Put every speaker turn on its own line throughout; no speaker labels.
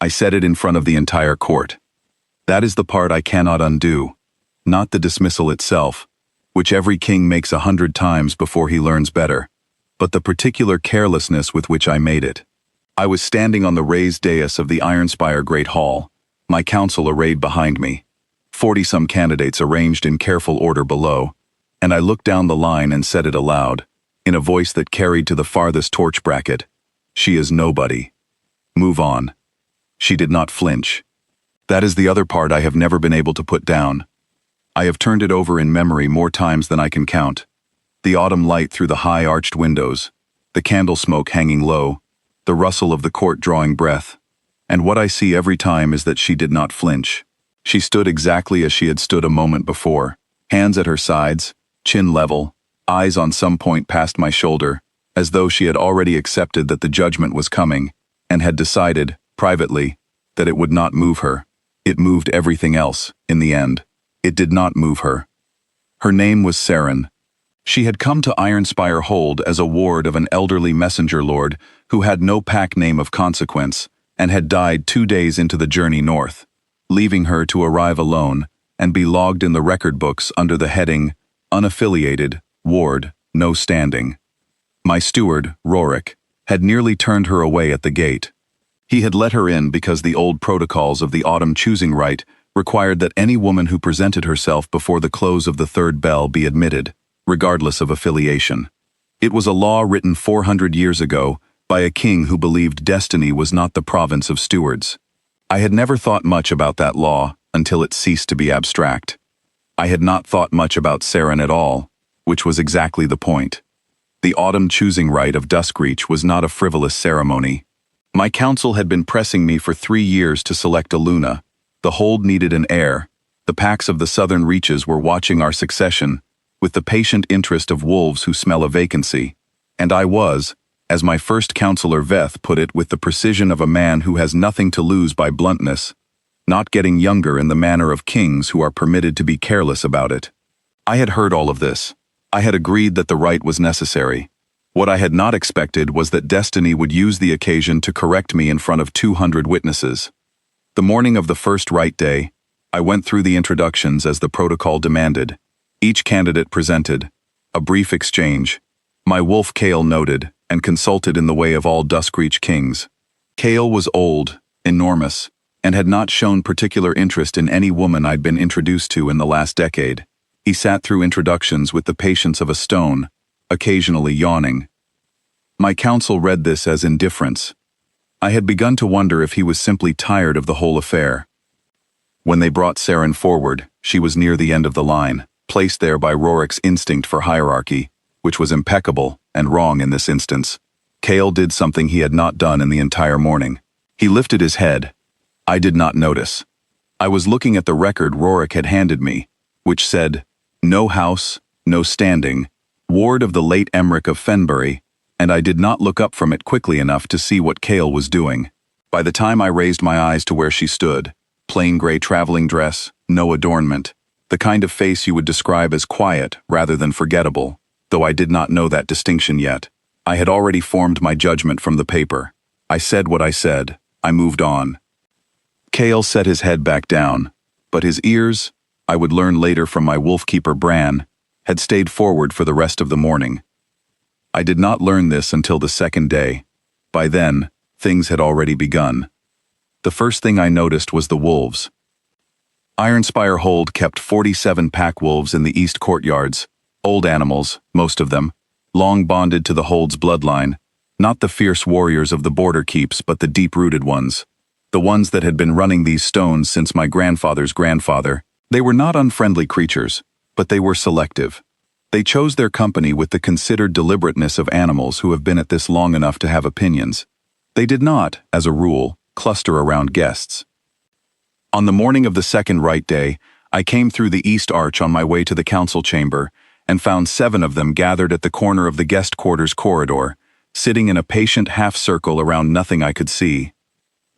I said it in front of the entire court. That is the part I cannot undo, not the dismissal itself, which every king makes 100 times before he learns better, but the particular carelessness with which I made it. I was standing on the raised dais of the Ironspire Great Hall, my council arrayed behind me, 40-some candidates arranged in careful order below, and I looked down the line and said it aloud, in a voice that carried to the farthest torch bracket, "She is nobody. Move on." She did not flinch. That is the other part I have never been able to put down. I have turned it over in memory more times than I can count. The autumn light through the high arched windows, the candle smoke hanging low, the rustle of the court drawing breath. And what I see every time is that she did not flinch. She stood exactly as she had stood a moment before, hands at her sides, chin level, eyes on some point past my shoulder, as though she had already accepted that the judgment was coming, and had decided, privately, that it would not move her. It moved everything else, in the end. It did not move her. Her name was Saren. She had come to Ironspire Hold as a ward of an elderly messenger lord who had no pack name of consequence, and had died 2 days into the journey north, leaving her to arrive alone and be logged in the record books under the heading, Unaffiliated, Ward, No Standing. My steward, Relic, had nearly turned her away at the gate. He had let her in because the old protocols of the autumn choosing rite required that any woman who presented herself before the close of the third bell be admitted, regardless of affiliation. It was a law written 400 years ago by a king who believed destiny was not the province of stewards. I had never thought much about that law until it ceased to be abstract. I had not thought much about Saren at all, which was exactly the point. The autumn choosing rite of Duskreach was not a frivolous ceremony. My council had been pressing me for 3 years to select a Luna. The hold needed an heir. The packs of the southern reaches were watching our succession, with the patient interest of wolves who smell a vacancy. And I was, as my first counselor Veth put it with the precision of a man who has nothing to lose by bluntness, not getting younger in the manner of kings who are permitted to be careless about it. I had heard all of this. I had agreed that the rite was necessary. What I had not expected was that destiny would use the occasion to correct me in front of 200 witnesses. The morning of the first rite day, I went through the introductions as the protocol demanded. Each candidate presented. A brief exchange. My wolf Kale noted, and consulted in the way of all Duskreach kings. Kale was old, enormous, and had not shown particular interest in any woman I'd been introduced to in the last decade. He sat through introductions with the patience of a stone, occasionally yawning. My counsel read this as indifference. I had begun to wonder if he was simply tired of the whole affair. When they brought Saren forward, she was near the end of the line, placed there by Rorik's instinct for hierarchy, which was impeccable and wrong in this instance. Kale did something he had not done in the entire morning. He lifted his head. I did not notice. I was looking at the record Rorik had handed me, which said, "No house, no standing, ward of the late Emeric of Fenbury," and I did not look up from it quickly enough to see what Kale was doing. By the time I raised my eyes to where she stood, plain gray traveling dress, no adornment, the kind of face you would describe as quiet rather than forgettable, though I did not know that distinction yet. I had already formed my judgment from the paper. I said what I said. I moved on. Kale set his head back down, but his ears, I would learn later from my wolfkeeper Bran, had stayed forward for the rest of the morning. I did not learn this until the second day. By then, things had already begun. The first thing I noticed was the wolves. Ironspire Hold kept 47 pack wolves in the east courtyards, old animals, most of them, long bonded to the Hold's bloodline, not the fierce warriors of the border keeps but the deep-rooted ones, the ones that had been running these stones since my grandfather's grandfather. They were not unfriendly creatures, but they were selective. They chose their company with the considered deliberateness of animals who have been at this long enough to have opinions. They did not, as a rule, cluster around guests. On the morning of the second rite day, I came through the east arch on my way to the council chamber and found 7 of them gathered at the corner of the guest quarters corridor, sitting in a patient half-circle around nothing I could see.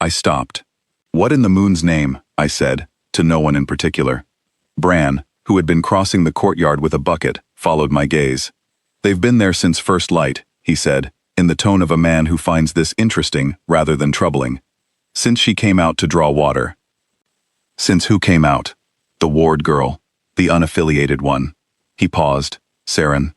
I stopped. "What in the moon's name?" I said, to no one in particular. Bran, who had been crossing the courtyard with a bucket, followed my gaze. "They've been there since first light," he said, in the tone of a man who finds this interesting rather than troubling. Since she came out to draw water. Since who came out? The ward girl. The unaffiliated one. He paused. Saren.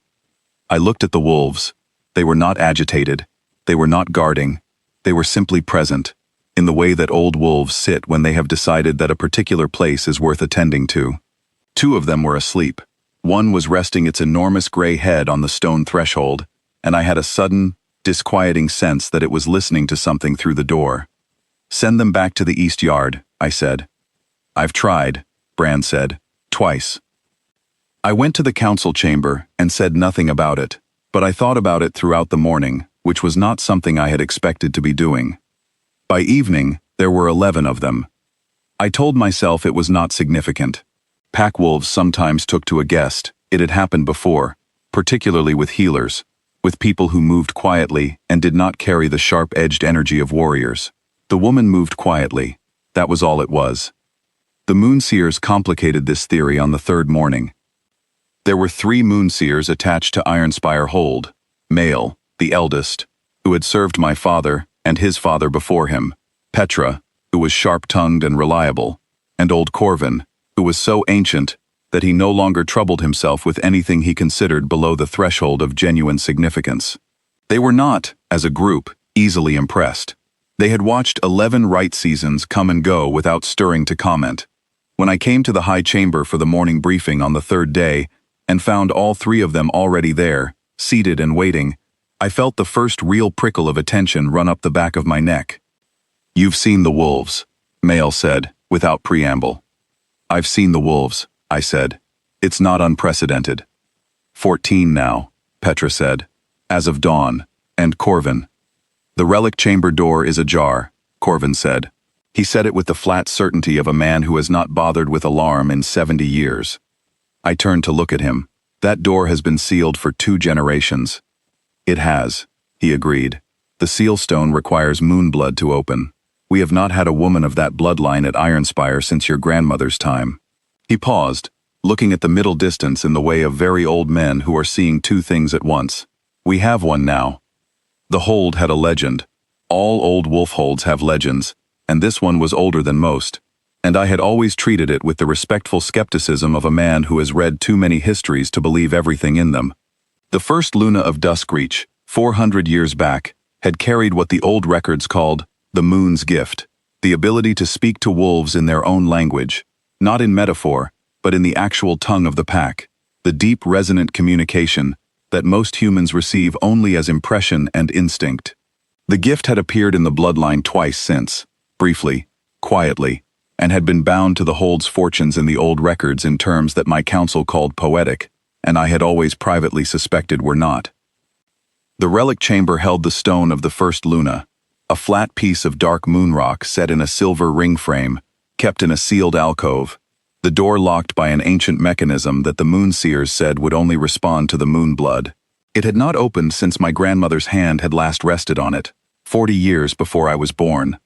I looked at the wolves. They were not agitated. They were not guarding. They were simply present, in the way that old wolves sit when they have decided that a particular place is worth attending to. Two of them were asleep. One was resting its enormous gray head on the stone threshold, and I had a sudden, disquieting sense that it was listening to something through the door. Send them back to the east yard, I said. I've tried, Brand said, twice. I went to the council chamber and said nothing about it, but I thought about it throughout the morning, which was not something I had expected to be doing. By evening, there were 11 of them. I told myself it was not significant. Pack wolves sometimes took to a guest. It had happened before, particularly with healers, with people who moved quietly and did not carry the sharp-edged energy of warriors. The woman moved quietly. That was all it was. The Moonseers complicated this theory on the third morning. There were 3 Moonseers attached to Ironspire Hold, male, the eldest, who had served my father and his father before him, Petra, who was sharp-tongued and reliable, and old Corvin, who was so ancient that he no longer troubled himself with anything he considered below the threshold of genuine significance. They were not, as a group, easily impressed. They had watched 11 Rite seasons come and go without stirring to comment. When I came to the High Chamber for the morning briefing on the third day, and found all 3 of them already there, seated and waiting, I felt the first real prickle of attention run up the back of my neck. You've seen the wolves, Mael said, without preamble. I've seen the wolves, I said. It's not unprecedented. 14 now, Petra said, as of dawn, and Corvin. The relic chamber door is ajar, Corvin said. He said it with the flat certainty of a man who has not bothered with alarm in 70 years. I turned to look at him. That door has been sealed for 2 generations. It has, he agreed. The seal stone requires moonblood to open. We have not had a woman of that bloodline at Ironspire since your grandmother's time. He paused, looking at the middle distance in the way of very old men who are seeing 2 things at once. We have one now. The hold had a legend. All old wolf holds have legends, and this one was older than most, and I had always treated it with the respectful skepticism of a man who has read too many histories to believe everything in them. The first Luna of Duskreach, 400 years back, had carried what the old records called the Moon's Gift, the ability to speak to wolves in their own language, not in metaphor, but in the actual tongue of the pack, the deep resonant communication that most humans receive only as impression and instinct. The gift had appeared in the bloodline twice since, briefly, quietly, and had been bound to the hold's fortunes in the old records in terms that my council called poetic, and I had always privately suspected were not. The relic chamber held the stone of the first Luna, a flat piece of dark moon rock set in a silver ring frame, kept in a sealed alcove, the door locked by an ancient mechanism that the Moonseers said would only respond to the moon blood. It had not opened since my grandmother's hand had last rested on it, 40 years before I was born.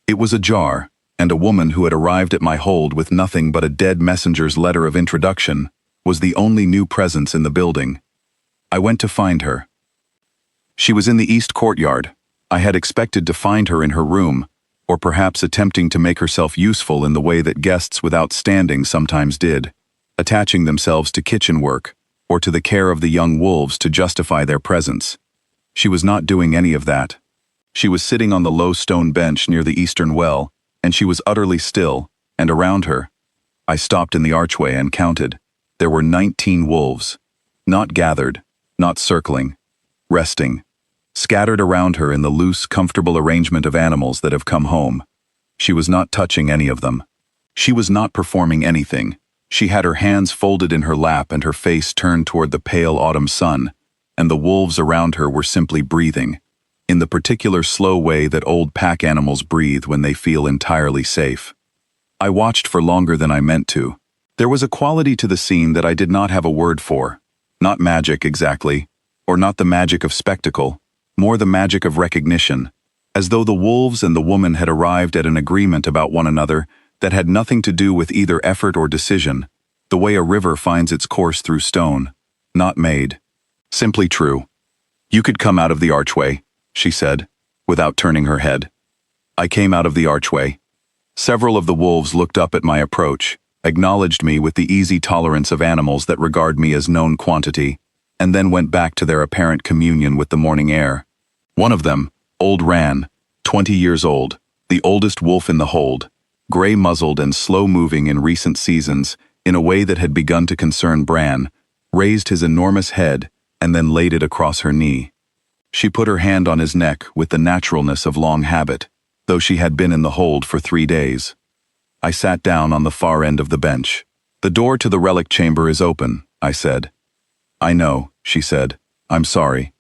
It was ajar, and a woman who had arrived at my hold with nothing but a dead messenger's letter of introduction was the only new presence in the building. I went to find her. She was in the east courtyard. I had expected to find her in her room, or perhaps attempting to make herself useful in the way that guests without standing sometimes did, attaching themselves to kitchen work, or to the care of the young wolves to justify their presence. She was not doing any of that. She was sitting on the low stone bench near the eastern well, and she was utterly still, and around her. I stopped in the archway and counted. There were 19 wolves. Not gathered, not circling, resting, scattered around her in the loose, comfortable arrangement of animals that have come home. She was not touching any of them. She was not performing anything. She had her hands folded in her lap and her face turned toward the pale autumn sun, and the wolves around her were simply breathing, in the particular slow way that old pack animals breathe when they feel entirely safe. I watched for longer than I meant to. There was a quality to the scene that I did not have a word for. Not magic exactly, or not the magic of spectacle, more the magic of recognition, as though the wolves and the woman had arrived at an agreement about one another that had nothing to do with either effort or decision, the way a river finds its course through stone, not made. Simply true. You could come out of the archway, she said, without turning her head. I came out of the archway. Several of the wolves looked up at my approach, acknowledged me with the easy tolerance of animals that regard me as known quantity, and then went back to their apparent communion with the morning air. One of them, Old Ran, 20 years old, the oldest wolf in the hold, gray-muzzled and slow-moving in recent seasons in a way that had begun to concern Bran, raised his enormous head and then laid it across her knee. She put her hand on his neck with the naturalness of long habit, though she had been in the hold for 3 days. I sat down on the far end of the bench. "The door to the relic chamber is open," I said. "I know," she said. "I'm sorry.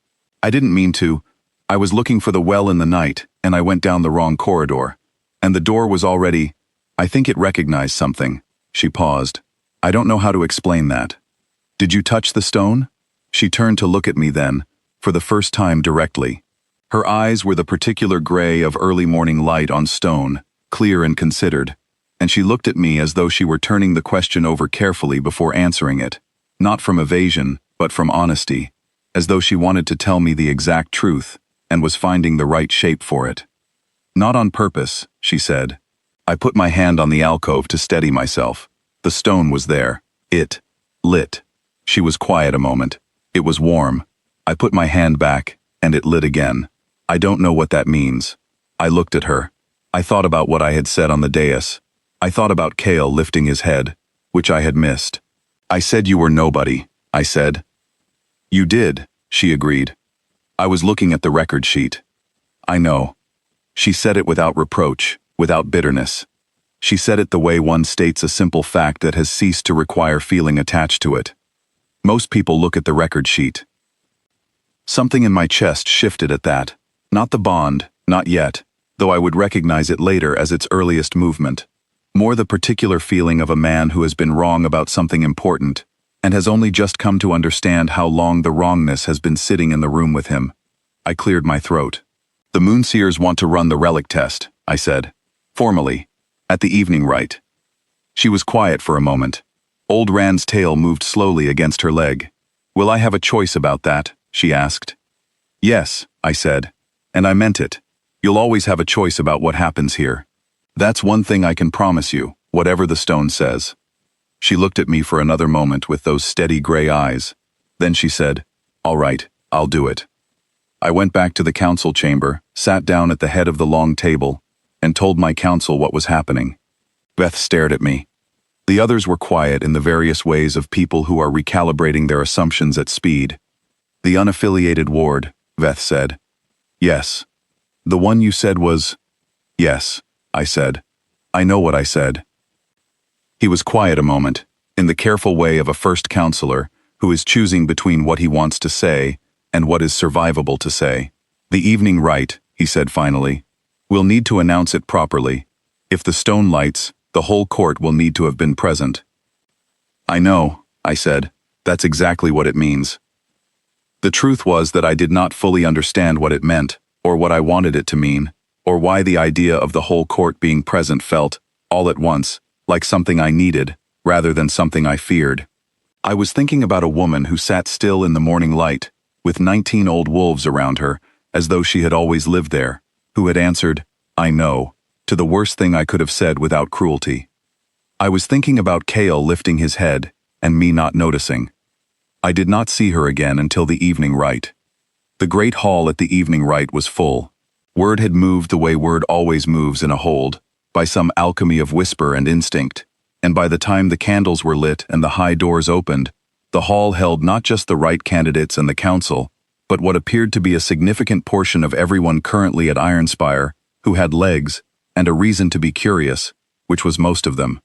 I didn't mean to. I was looking for the well in the night, and I went down the wrong corridor. And the door was already... I think it recognized something." She paused. "I don't know how to explain that." "Did you touch the stone?" She turned to look at me then, for the first time directly. Her eyes were the particular gray of early morning light on stone, clear and considered, and she looked at me as though she were turning the question over carefully before answering it, not from evasion, but from honesty, as though she wanted to tell me the exact truth, and was finding the right shape for it. "Not on purpose," she said. I put my hand on the alcove to steady myself. The stone was there. It lit. She was quiet a moment. It was warm. I put my hand back, and it lit again. I don't know what that means. I looked at her. I thought about what I had said on the dais. I thought about Kale lifting his head, which I had missed. "I said you were nobody," I said. "You did," she agreed. "I was looking at the record sheet." "I know." She said it without reproach, without bitterness. She said it the way one states a simple fact that has ceased to require feeling attached to it. Most people look at the record sheet. Something in my chest shifted at that. Not the bond, not yet, though I would recognize it later as its earliest movement. More the particular feeling of a man who has been wrong about something important, and has only just come to understand how long the wrongness has been sitting in the room with him. I cleared my throat. "The Moonseers want to run the relic test," I said. "Formally. At the evening rite." She was quiet for a moment. Old Ran's tail moved slowly against her leg. "Will I have a choice about that?" she asked. "Yes," I said. "And I meant it. You'll always have a choice about what happens here. That's one thing I can promise you, whatever the stone says." She looked at me for another moment with those steady gray eyes. Then she said, "All right, I'll do it." I went back to the council chamber, sat down at the head of the long table, and told my council what was happening. Beth stared at me. The others were quiet in the various ways of people who are recalibrating their assumptions at speed. "The unaffiliated ward," Beth said. "Yes." "The one you said was..." "Yes," I said. "I know what I said." He was quiet a moment, in the careful way of a first counselor who is choosing between what he wants to say and what is survivable to say. "The evening rite," he said finally. "We'll need to announce it properly. If the stone lights, the whole court will need to have been present." "I know," I said. "That's exactly what it means." The truth was that I did not fully understand what it meant, or what I wanted it to mean, or why the idea of the whole court being present felt, all at once, like something I needed, rather than something I feared. I was thinking about a woman who sat still in the morning light, with 19 old wolves around her, as though she had always lived there, who had answered, "I know," to the worst thing I could have said without cruelty. I was thinking about Kale lifting his head, and me not noticing. I did not see her again until the evening rite. The great hall at the evening rite was full. Word had moved the way word always moves in a hold, by some alchemy of whisper and instinct, and by the time the candles were lit and the high doors opened, the hall held not just the right candidates and the council, but what appeared to be a significant portion of everyone currently at Ironspire, who had legs, and a reason to be curious, which was most of them.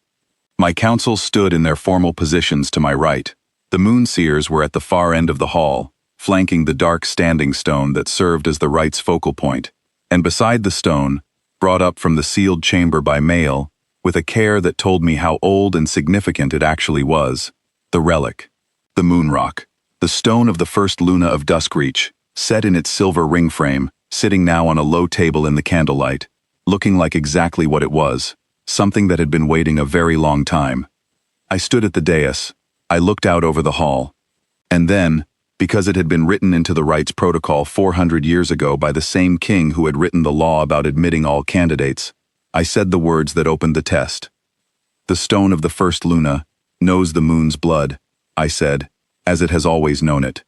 My council stood in their formal positions to my right. The Moonseers were at the far end of the hall, flanking the dark standing stone that served as the rite's focal point, and beside the stone, brought up from the sealed chamber by mail, with a care that told me how old and significant it actually was, the relic, the moon rock, the stone of the first Luna of Duskreach, set in its silver ring frame, sitting now on a low table in the candlelight, looking like exactly what it was, something that had been waiting a very long time. I stood at the dais. I looked out over the hall. And then, because it had been written into the rights protocol 400 years ago by the same king who had written the law about admitting all candidates. I said the words that opened the test. The stone of the first Luna knows the moon's blood, I said, as it has always known it.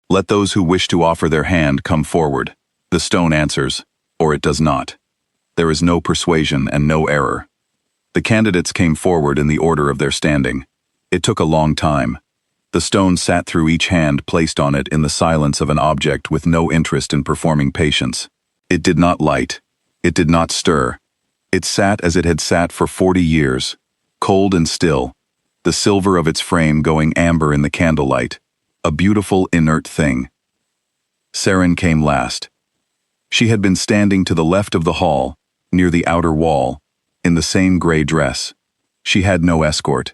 Let those who wish to offer their hand come forward. The stone answers, or it does not. There is no persuasion and no error. The candidates came forward in the order of their standing. It took a long time. The stone sat through each hand placed on it in the silence of an object with no interest in performing patience. It did not light. It did not stir. It sat as it had sat for 40 years, cold and still, the silver of its frame going amber in the candlelight, a beautiful inert thing. Saren came last. She had been standing to the left of the hall, near the outer wall, in the same gray dress. She had no escort.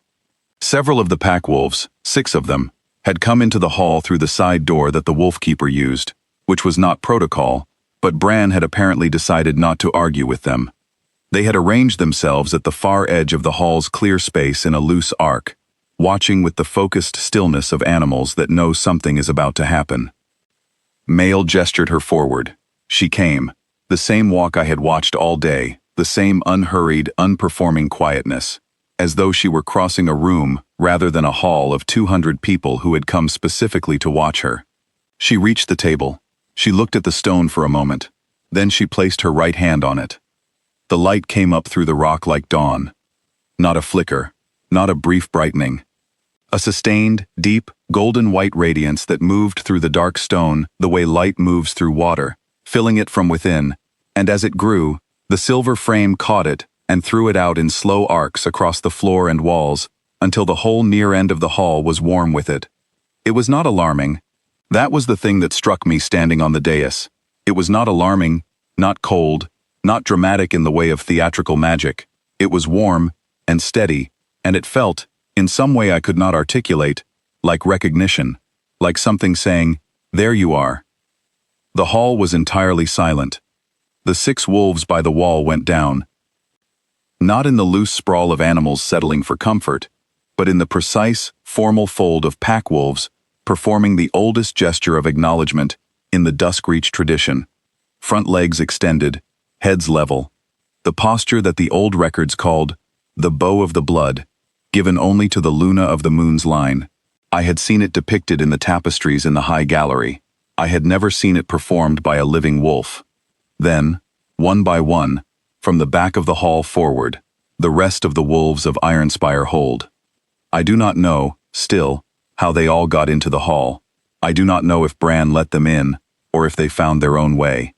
Several of the pack wolves, 6 of them, had come into the hall through the side door that the wolf keeper used, which was not protocol, but Bran had apparently decided not to argue with them. They had arranged themselves at the far edge of the hall's clear space in a loose arc, watching with the focused stillness of animals that know something is about to happen. Mael gestured her forward. She came, the same walk I had watched all day, the same unhurried, unperforming quietness, as though she were crossing a room rather than a hall of 200 people who had come specifically to watch her. She reached the table. She looked at the stone for a moment. Then she placed her right hand on it. The light came up through the rock like dawn. Not a flicker, not a brief brightening. A sustained, deep, golden-white radiance that moved through the dark stone the way light moves through water, filling it from within, and as it grew, the silver frame caught it and threw it out in slow arcs across the floor and walls until the whole near end of the hall was warm with it. It was not alarming. That was the thing that struck me standing on the dais. It was not alarming, not cold, not dramatic in the way of theatrical magic. It was warm and steady, and it felt, in some way I could not articulate, like recognition, like something saying, "There you are." The hall was entirely silent. The 6 wolves by the wall went down. Not in the loose sprawl of animals settling for comfort, but in the precise, formal fold of pack wolves performing the oldest gesture of acknowledgement in the Duskreach tradition. Front legs extended, heads level, the posture that the old records called the bow of the blood, given only to the Luna of the moon's line. I had seen it depicted in the tapestries in the high gallery. I had never seen it performed by a living wolf. Then, one by one, from the back of the hall forward, the rest of the wolves of Ironspire hold. I do not know, still, how they all got into the hall. I do not know if Bran let them in, or if they found their own way.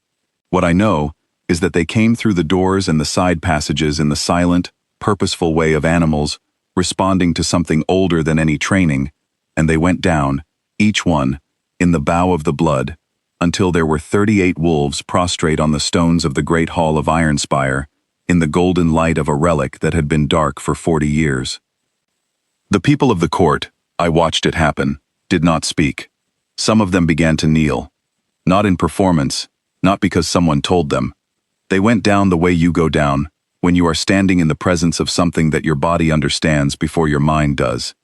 What I know is that they came through the doors and the side passages in the silent, purposeful way of animals, responding to something older than any training, and they went down, each one, in the bow of the blood, until there were 38 wolves prostrate on the stones of the great hall of Ironspire, in the golden light of a relic that had been dark for 40 years. The people of the court, I watched it happen, did not speak. Some of them began to kneel. Not in performance, not because someone told them. They went down the way you go down, when you are standing in the presence of something that your body understands before your mind does.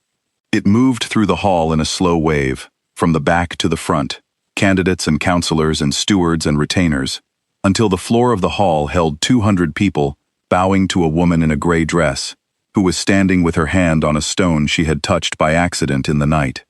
It moved through the hall in a slow wave, from the back to the front, candidates and counselors and stewards and retainers, until the floor of the hall held 200 people bowing to a woman in a gray dress, who was standing with her hand on a stone she had touched by accident in the night.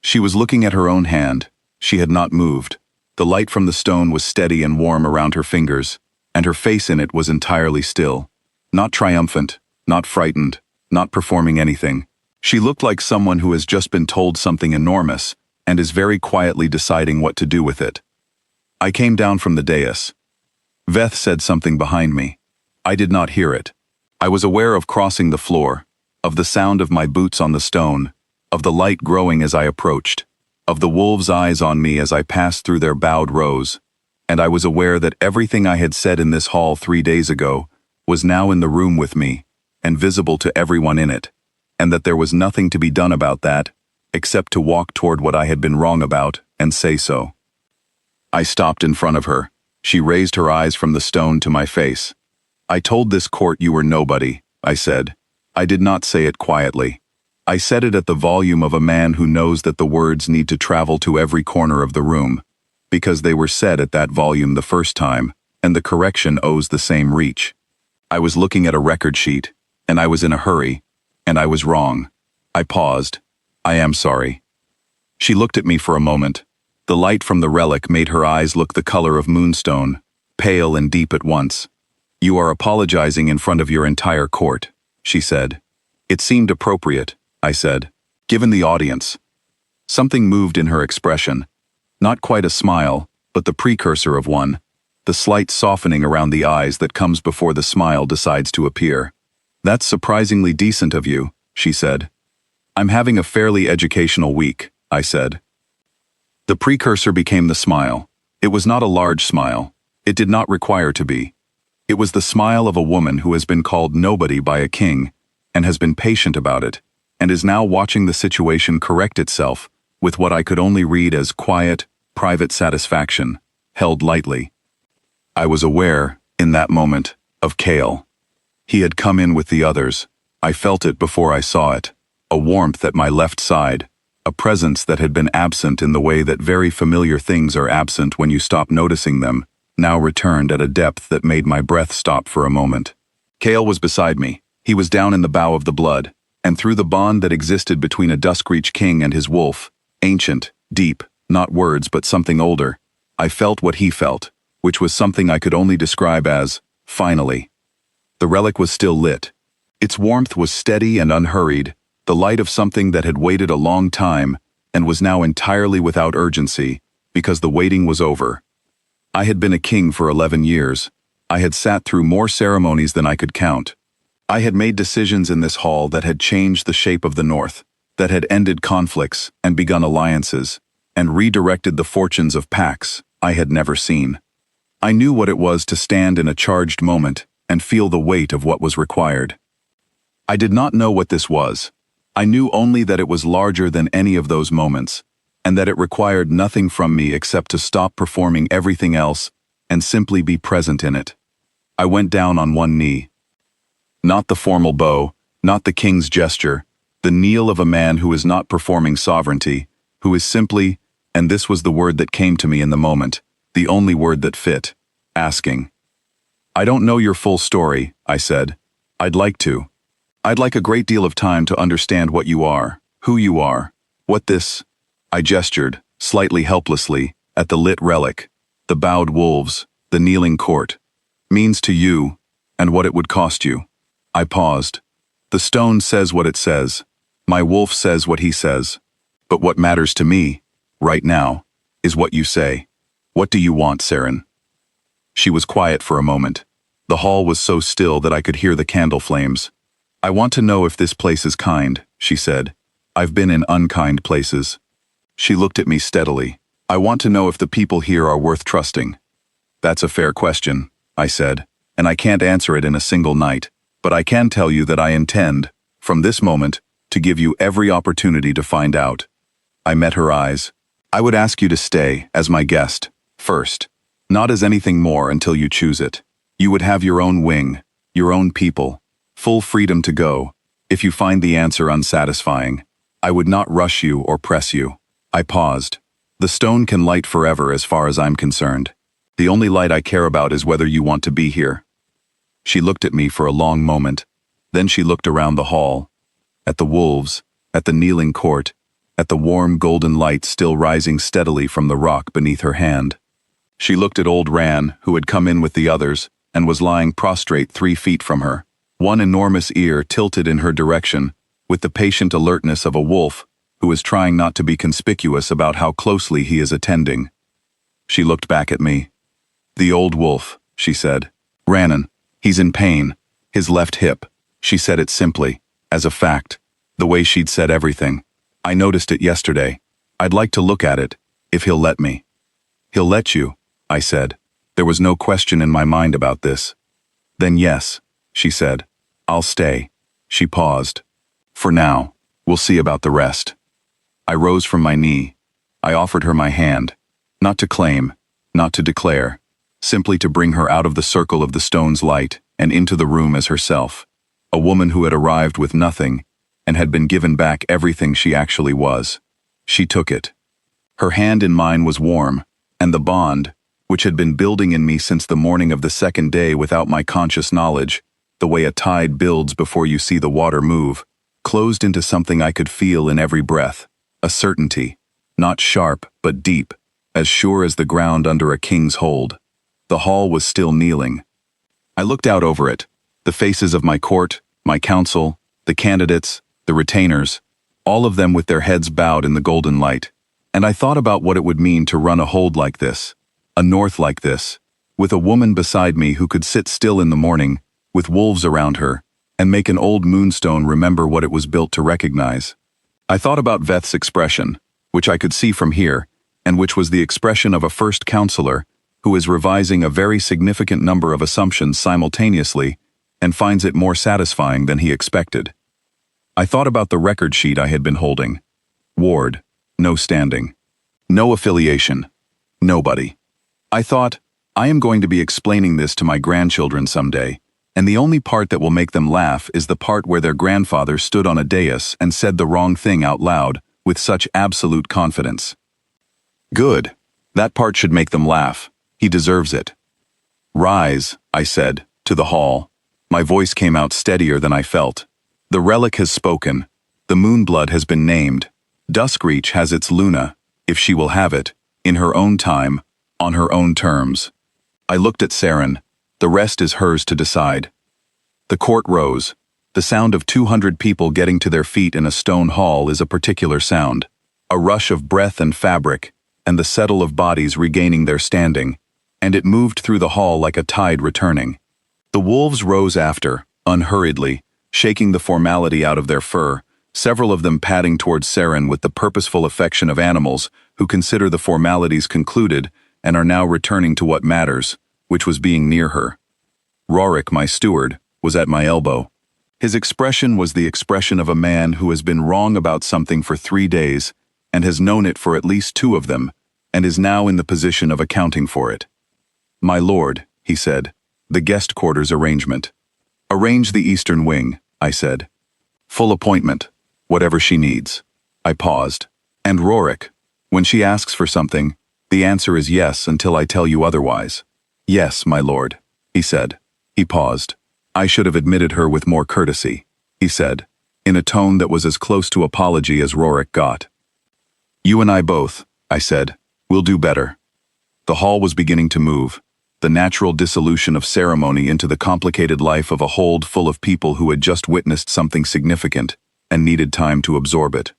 She was looking at her own hand. She had not moved. The light from the stone was steady and warm around her fingers, and her face in it was entirely still. Not triumphant, not frightened, not performing anything. She looked like someone who has just been told something enormous and is very quietly deciding what to do with it. I came down from the dais. Veth said something behind me. I did not hear it. I was aware of crossing the floor, of the sound of my boots on the stone, of the light growing as I approached, of the wolves' eyes on me as I passed through their bowed rows, and I was aware that everything I had said in this hall 3 days ago was now in the room with me, and visible to everyone in it, and that there was nothing to be done about that, except to walk toward what I had been wrong about and say so. I stopped in front of her. She raised her eyes from the stone to my face. I told this court you were nobody, I said. I did not say it quietly. I said it at the volume of a man who knows that the words need to travel to every corner of the room, because they were said at that volume the first time, and the correction owes the same reach. I was looking at a record sheet, and I was in a hurry, and I was wrong. I paused. I am sorry. She looked at me for a moment. The light from the relic made her eyes look the color of moonstone, pale and deep at once. You are apologizing in front of your entire court, she said. It seemed appropriate, I said, given the audience. Something moved in her expression. Not quite a smile, but the precursor of one. The slight softening around the eyes that comes before the smile decides to appear. That's surprisingly decent of you, she said. I'm having a fairly educational week, I said. The precursor became the smile. It was not a large smile. It did not require to be. It was the smile of a woman who has been called nobody by a king, and has been patient about it, and is now watching the situation correct itself with what I could only read as quiet, private satisfaction, held lightly. I was aware, in that moment, of Kale. He had come in with the others. I felt it before I saw it, a warmth at my left side, a presence that had been absent in the way that very familiar things are absent when you stop noticing them, now returned at a depth that made my breath stop for a moment. Kale was beside me. He was down in the bow of the blood, and through the bond that existed between a Duskreach king and his wolf, ancient, deep, not words but something older, I felt what he felt, which was something I could only describe as, finally. The relic was still lit. Its warmth was steady and unhurried, the light of something that had waited a long time and was now entirely without urgency, because the waiting was over. I had been a king for 11 years. I had sat through more ceremonies than I could count. I had made decisions in this hall that had changed the shape of the North, that had ended conflicts and begun alliances, and redirected the fortunes of pacts I had never seen. I knew what it was to stand in a charged moment and feel the weight of what was required. I did not know what this was. I knew only that it was larger than any of those moments, and that it required nothing from me except to stop performing everything else and simply be present in it. I went down on one knee. Not the formal bow, not the king's gesture, the kneel of a man who is not performing sovereignty, who is simply, and this was the word that came to me in the moment, the only word that fit, asking. I don't know your full story, I said. I'd like to. I'd like a great deal of time to understand what you are, who you are, what this, I gestured, slightly helplessly, at the lit relic, the bowed wolves, the kneeling court, means to you, and what it would cost you. I paused. The stone says what it says. My wolf says what he says. But what matters to me, right now, is what you say. What do you want, Saren? She was quiet for a moment. The hall was so still that I could hear the candle flames. I want to know if this place is kind, she said. I've been in unkind places. She looked at me steadily. I want to know if the people here are worth trusting. That's a fair question, I said, and I can't answer it in a single night, but I can tell you that I intend, from this moment, to give you every opportunity to find out. I met her eyes. I would ask you to stay, as my guest, first, not as anything more until you choose it. You would have your own wing, your own people, full freedom to go, if you find the answer unsatisfying. I would not rush you or press you. I paused. The stone can light forever as far as I'm concerned. The only light I care about is whether you want to be here. She looked at me for a long moment. Then she looked around the hall, at the wolves, at the kneeling court, at the warm golden light still rising steadily from the rock beneath her hand. She looked at old Ran, who had come in with the others, and was lying prostrate 3 feet from her, one enormous ear tilted in her direction, with the patient alertness of a wolf who is trying not to be conspicuous about how closely he is attending. She looked back at me. The old wolf, she said. Rannan, he's in pain. His left hip. She said it simply, as a fact, the way she'd said everything. I noticed it yesterday. I'd like to look at it, if he'll let me. He'll let you, I said. There was no question in my mind about this. Then yes, she said. I'll stay. She paused. For now, we'll see about the rest. I rose from my knee. I offered her my hand, not to claim, not to declare, simply to bring her out of the circle of the stone's light and into the room as herself, a woman who had arrived with nothing and had been given back everything she actually was. She took it. Her hand in mine was warm, and the bond, which had been building in me since the morning of the second day without my conscious knowledge, the way a tide builds before you see the water move, closed into something I could feel in every breath, a certainty, not sharp but deep, as sure as the ground under a king's hold. The hall was still kneeling. I looked out over it, the faces of my court, my council, the candidates, the retainers, all of them with their heads bowed in the golden light, and I thought about what it would mean to run a hold like this, a north like this, with a woman beside me who could sit still in the morning, with wolves around her, and make an old moonstone remember what it was built to recognize. I thought about Veth's expression, which I could see from here, and which was the expression of a first counselor who is revising a very significant number of assumptions simultaneously and finds it more satisfying than he expected. I thought about the record sheet I had been holding. Ward, no standing. No affiliation. Nobody. I thought, I am going to be explaining this to my grandchildren someday, and the only part that will make them laugh is the part where their grandfather stood on a dais and said the wrong thing out loud with such absolute confidence. Good. That part should make them laugh. He deserves it. Rise, I said, to the hall. My voice came out steadier than I felt. The relic has spoken. The moonblood has been named. Duskreach has its Luna, if she will have it, in her own time, on her own terms. I looked at Saren. The rest is hers to decide. The court rose. The sound of 200 people getting to their feet in a stone hall is a particular sound. A rush of breath and fabric, and the settle of bodies regaining their standing, and it moved through the hall like a tide returning. The wolves rose after, unhurriedly, shaking the formality out of their fur, several of them padding towards Saren with the purposeful affection of animals who consider the formalities concluded and are now returning to what matters, which was being near her. Relic, my steward, was at my elbow. His expression was the expression of a man who has been wrong about something for 3 days and has known it for at least 2 of them, and is now in the position of accounting for it. My lord, he said, the guest quarters arrangement. Arrange the eastern wing, I said. Full appointment, whatever she needs. I paused. And Relic, when she asks for something, the answer is yes until I tell you otherwise. Yes, my lord, he said. He paused. I should have admitted her with more courtesy, he said, in a tone that was as close to apology as Relic got. You and I both, I said, will do better. The hall was beginning to move, the natural dissolution of ceremony into the complicated life of a hold full of people who had just witnessed something significant and needed time to absorb it.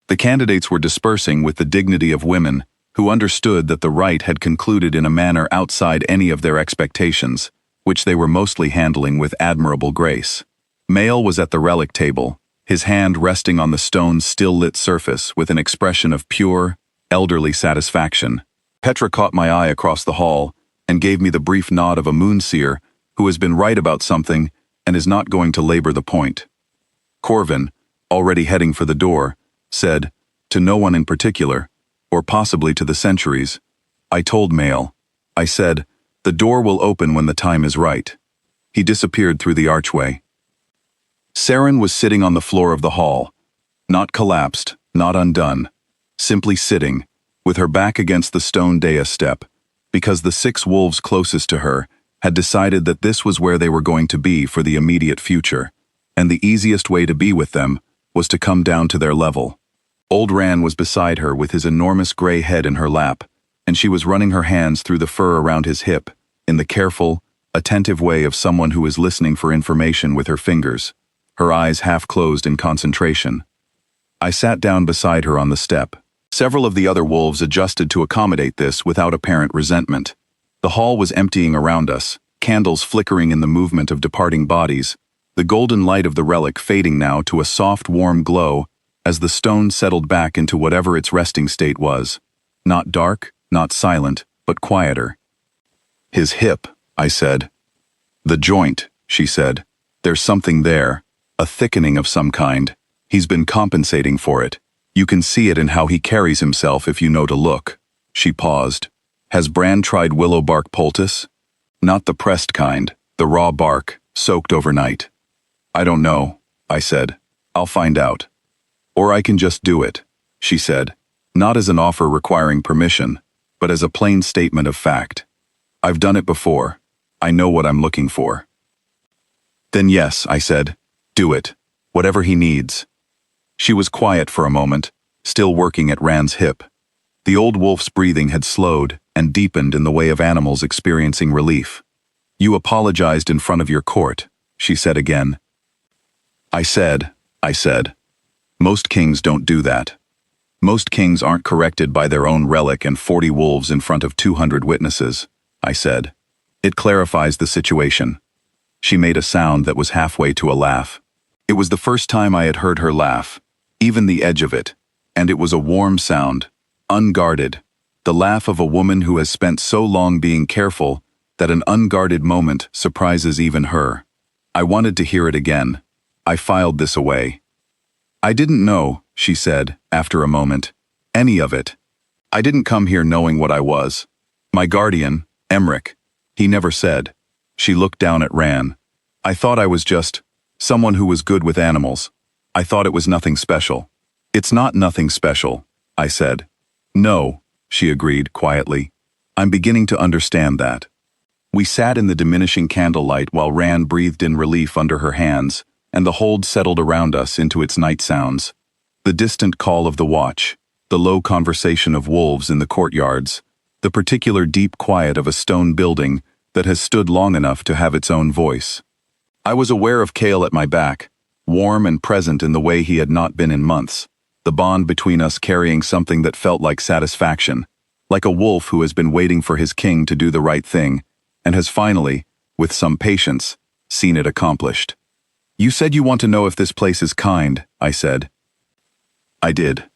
The candidates were dispersing with the dignity of women who understood that the rite had concluded in a manner outside any of their expectations, which they were mostly handling with admirable grace. Male was at the relic table, his hand resting on the stone's still-lit surface with an expression of pure, elderly satisfaction. Petra caught my eye across the hall and gave me the brief nod of a moonseer who has been right about something and is not going to labor the point. Corvin, already heading for the door, said, to no one in particular, or possibly to the centuries. I told Male. I said, the door will open when the time is right. He disappeared through the archway. Saren was sitting on the floor of the hall, not collapsed, not undone, simply sitting, with her back against the stone dais step, because the 6 wolves closest to her had decided that this was where they were going to be for the immediate future, and the easiest way to be with them was to come down to their level. Old Ran was beside her with his enormous gray head in her lap, and she was running her hands through the fur around his hip, in the careful, attentive way of someone who is listening for information with her fingers, her eyes half closed in concentration. I sat down beside her on the step. Several of the other wolves adjusted to accommodate this without apparent resentment. The hall was emptying around us, candles flickering in the movement of departing bodies, the golden light of the relic fading now to a soft, warm glow as the stone settled back into whatever its resting state was. Not dark, not silent, but quieter. His hip, I said. The joint, she said. There's something there, a thickening of some kind. He's been compensating for it. You can see it in how he carries himself if you know to look. She paused. Has Bran tried willow bark poultice? Not the pressed kind, the raw bark, soaked overnight. I don't know, I said. I'll find out. Or I can just do it, she said, not as an offer requiring permission, but as a plain statement of fact. I've done it before. I know what I'm looking for. Then yes, I said, do it. Whatever he needs. She was quiet for a moment, still working at Rand's hip. The old wolf's breathing had slowed and deepened in the way of animals experiencing relief. You apologized in front of your court, she said again. I said. Most kings don't do that. Most kings aren't corrected by their own relic and 40 wolves in front of 200 witnesses, I said. It clarifies the situation. She made a sound that was halfway to a laugh. It was the first time I had heard her laugh, even the edge of it, and it was a warm sound, unguarded, the laugh of a woman who has spent so long being careful that an unguarded moment surprises even her. I wanted to hear it again. I filed this away. I didn't know, she said, after a moment, any of it. I didn't come here knowing what I was. My guardian, Emmerich, he never said. She looked down at Ran. I thought I was just someone who was good with animals. I thought it was nothing special. It's not nothing special, I said. No, she agreed quietly. I'm beginning to understand that. We sat in the diminishing candlelight while Ran breathed in relief under her hands, and the hold settled around us into its night sounds. The distant call of the watch, the low conversation of wolves in the courtyards, the particular deep quiet of a stone building that has stood long enough to have its own voice. I was aware of Kale at my back, warm and present in the way he had not been in months, the bond between us carrying something that felt like satisfaction, like a wolf who has been waiting for his king to do the right thing, and has finally, with some patience, seen it accomplished. You said you want to know if this place is kind, I said. I did.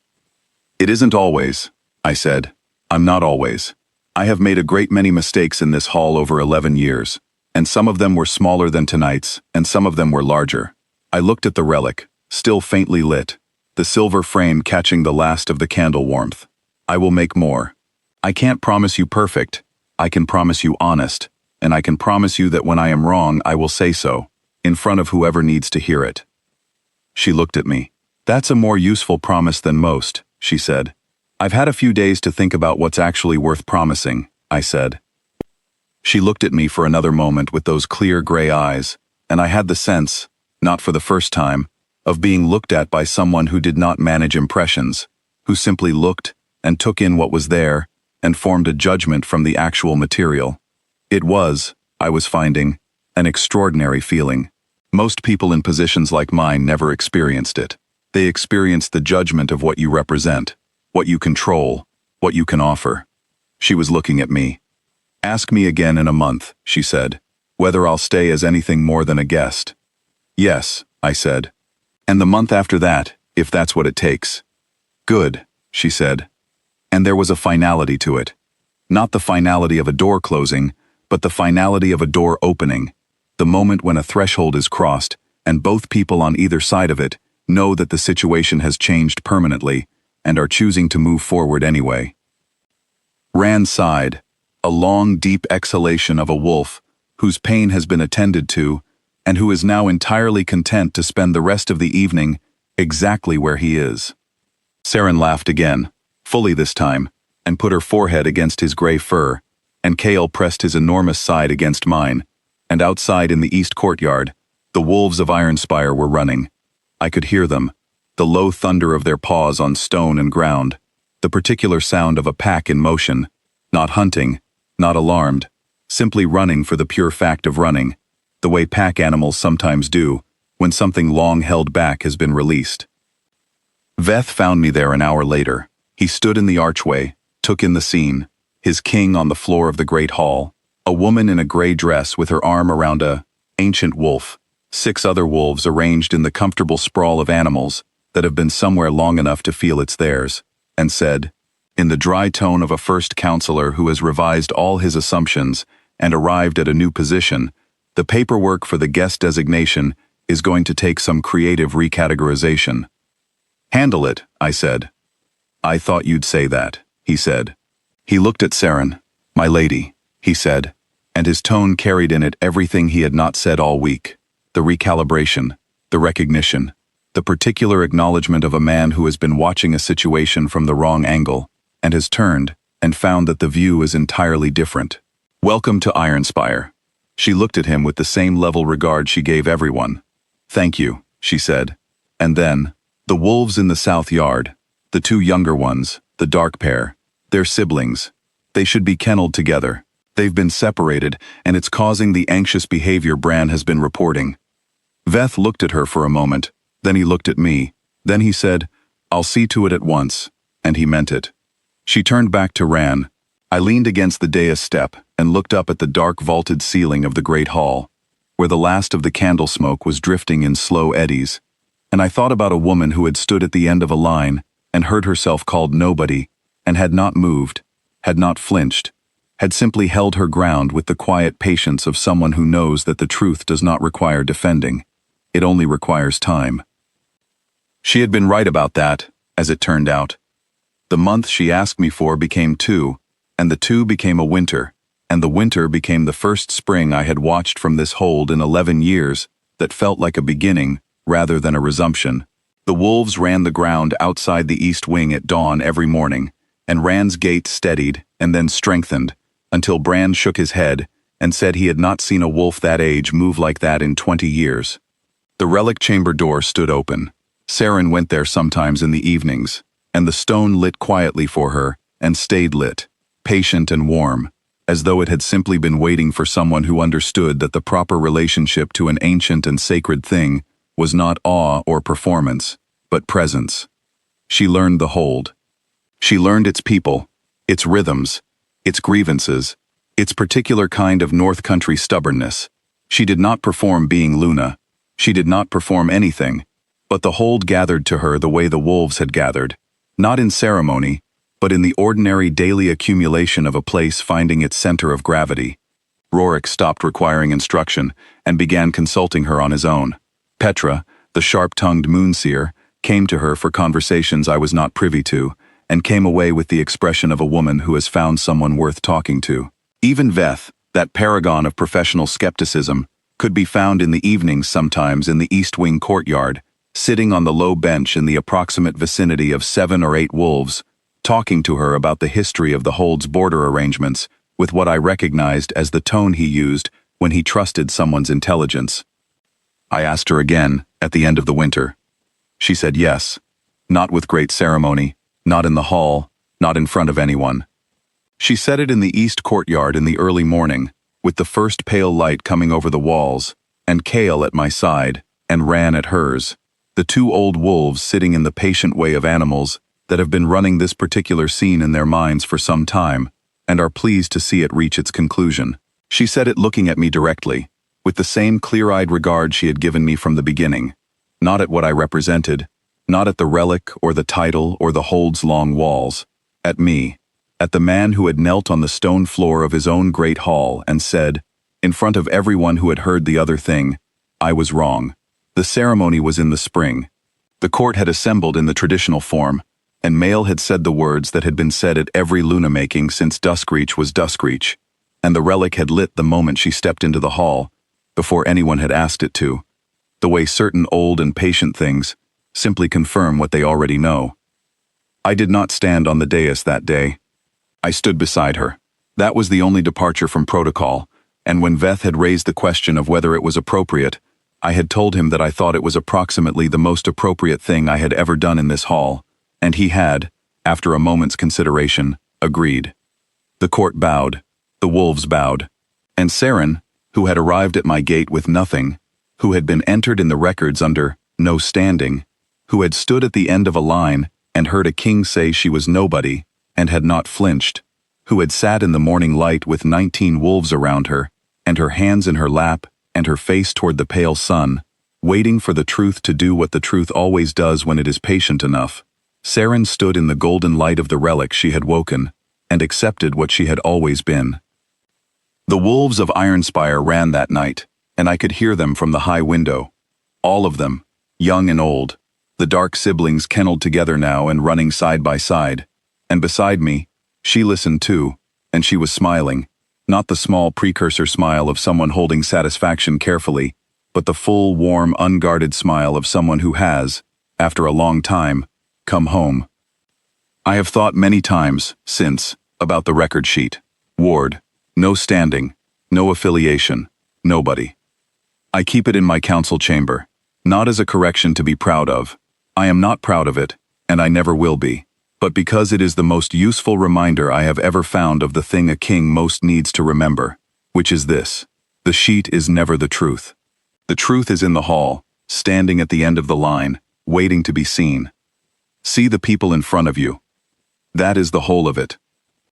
It isn't always, I said. I'm not always. I have made a great many mistakes in this hall over 11 years, and some of them were smaller than tonight's, and some of them were larger. I looked at the relic, still faintly lit, the silver frame catching the last of the candle warmth. I will make more. I can't promise you perfect. I can promise you honest, and I can promise you that when I am wrong, I will say so, in front of whoever needs to hear it. She looked at me. That's a more useful promise than most, she said. I've had a few days to think about what's actually worth promising, I said. She looked at me for another moment with those clear gray eyes, and I had the sense, not for the first time, of being looked at by someone who did not manage impressions, who simply looked and took in what was there and formed a judgment from the actual material. It was, I was finding, an extraordinary feeling. Most people in positions like mine never experienced it. They experienced the judgment of what you represent, what you control, what you can offer. She was looking at me. Ask me again in a month, she said, whether I'll stay as anything more than a guest. Yes, I said. And the month after that, if that's what it takes. Good, she said. And there was a finality to it. Not the finality of a door closing, but the finality of a door opening. The moment when a threshold is crossed, and both people on either side of it know that the situation has changed permanently, and are choosing to move forward anyway. Ran sighed, a long, deep exhalation of a wolf whose pain has been attended to, and who is now entirely content to spend the rest of the evening exactly where he is. Saren laughed again, fully this time, and put her forehead against his gray fur, and Kale pressed his enormous side against mine, and outside in the east courtyard, the wolves of Ironspire were running. I could hear them, the low thunder of their paws on stone and ground, the particular sound of a pack in motion, not hunting, not alarmed, simply running for the pure fact of running, the way pack animals sometimes do when something long held back has been released. Veth found me there an hour later. He stood in the archway, took in the scene, his king on the floor of the great hall, a woman in a gray dress with her arm around a ancient wolf, 6 other wolves arranged in the comfortable sprawl of animals that have been somewhere long enough to feel it's theirs, and said, in the dry tone of a first counselor who has revised all his assumptions and arrived at a new position, the paperwork for the guest designation is going to take some creative recategorization. Handle it, I said. I thought you'd say that, he said. He looked at Saren. My lady, he said, and his tone carried in it everything he had not said all week. The recalibration, the recognition, the particular acknowledgement of a man who has been watching a situation from the wrong angle, and has turned, and found that the view is entirely different. "Welcome to Ironspire." She looked at him with the same level regard she gave everyone. "Thank you," she said. And then, the wolves in the south yard, the two younger ones, the dark pair, they're siblings. They should be kennelled together. They've been separated, and it's causing the anxious behavior Bran has been reporting. Veth looked at her for a moment, then he looked at me, then he said, "I'll see to it at once," and he meant it. She turned back to Ran. I leaned against the dais step and looked up at the dark vaulted ceiling of the great hall, where the last of the candle smoke was drifting in slow eddies, and I thought about a woman who had stood at the end of a line and heard herself called nobody, and had not moved, had not flinched, had simply held her ground with the quiet patience of someone who knows that the truth does not require defending. It only requires time. She had been right about that, as it turned out. The month she asked me for became 2, and the 2 became a winter, and the winter became the first spring I had watched from this hold in 11 years that felt like a beginning rather than a resumption. The wolves ran the ground outside the east wing at dawn every morning, and Ran's gait steadied and then strengthened until Bran shook his head and said he had not seen a wolf that age move like that in 20 years. The relic chamber door stood open. Saren went there sometimes in the evenings, and the stone lit quietly for her and stayed lit, patient and warm, as though it had simply been waiting for someone who understood that the proper relationship to an ancient and sacred thing was not awe or performance, but presence. She learned the hold. She learned its people, its rhythms, its grievances, its particular kind of North Country stubbornness. She did not perform being Luna. She did not perform anything, but the hold gathered to her the way the wolves had gathered, not in ceremony, but in the ordinary daily accumulation of a place finding its center of gravity. Rorik stopped requiring instruction and began consulting her on his own. Petra, the sharp-tongued moonseer, came to her for conversations I was not privy to, and came away with the expression of a woman who has found someone worth talking to. Even Veth, that paragon of professional skepticism, could be found in the evenings sometimes in the East Wing courtyard, sitting on the low bench in the approximate vicinity of 7 or 8 wolves, talking to her about the history of the hold's border arrangements, with what I recognized as the tone he used when he trusted someone's intelligence. I asked her again, at the end of the winter. She said yes, not with great ceremony, not in the hall, not in front of anyone. She said it in the east courtyard in the early morning, with the first pale light coming over the walls, and Kale at my side, and Ran at hers, the 2 old wolves sitting in the patient way of animals that have been running this particular scene in their minds for some time, and are pleased to see it reach its conclusion. She said it looking at me directly, with the same clear-eyed regard she had given me from the beginning, not at what I represented, not at the relic or the title or the hold's long walls, at me, at the man who had knelt on the stone floor of his own great hall and said, in front of everyone who had heard the other thing, I was wrong. The ceremony was in the spring. The court had assembled in the traditional form, and Mael had said the words that had been said at every Luna-making since Duskreach was Duskreach, and the relic had lit the moment she stepped into the hall, before anyone had asked it to, the way certain old and patient things simply confirm what they already know. I did not stand on the dais that day. I stood beside her. That was the only departure from protocol, and when Veth had raised the question of whether it was appropriate, I had told him that I thought it was approximately the most appropriate thing I had ever done in this hall, and he had, after a moment's consideration, agreed. The court bowed, the wolves bowed, and Saren, who had arrived at my gate with nothing, who had been entered in the records under no standing, who had stood at the end of a line and heard a king say she was nobody, and had not flinched, who had sat in the morning light with 19 wolves around her, and her hands in her lap, and her face toward the pale sun, waiting for the truth to do what the truth always does when it is patient enough. Saren stood in the golden light of the relic she had woken, and accepted what she had always been. The wolves of Ironspire ran that night, and I could hear them from the high window. All of them, young and old, the dark siblings kennelled together now and running side by side. And beside me, she listened too, and she was smiling, not the small precursor smile of someone holding satisfaction carefully, but the full, warm, unguarded smile of someone who has, after a long time, come home. I have thought many times, since, about the record sheet. Ward, no standing, no affiliation, nobody. I keep it in my council chamber, not as a correction to be proud of. I am not proud of it, and I never will be, but because it is the most useful reminder I have ever found of the thing a king most needs to remember, which is this: the sheet is never the truth. The truth is in the hall, standing at the end of the line, waiting to be seen. See the people in front of you. That is the whole of it.